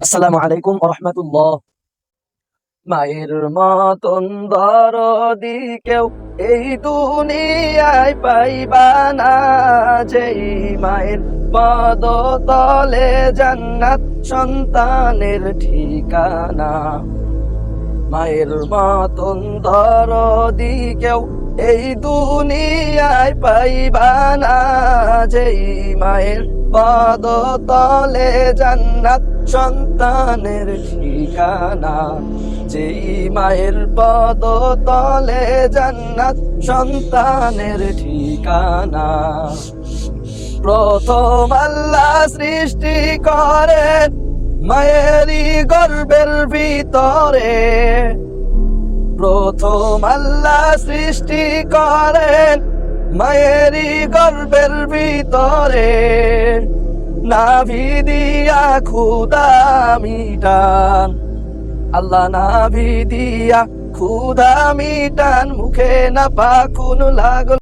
আসসালামু আলাইকুম ওয়া রাহমাতুল্লাহ। মায়ের মতন দরদি কেউ এই দুনিয়ায় পাইবা না, যেই মায়ের পদতলে জান্নাত সন্তানের ঠিকানা। মায়ের মতন দরদি কেউ এই দুনিয়ায় পাইবা না, যেই মায়ের পদতলে জান্নাত সন্তানের ঠিকানা। যেই মায়ের পদতলে জান্নাত সন্তানের ঠিকানা। প্রথম আল্লাহ সৃষ্টি করেন মায়েরই গর্ভের ভিতরে। প্রথম আল্লাহ সৃষ্টি করেন মায়েরই গর্ভের ভিতরে। নাভি দিয়া ক্ষুধা মিটান, আল্লাহ নাভি দিয়া ক্ষুধা মিটান, মুখে না পাকুন লাগল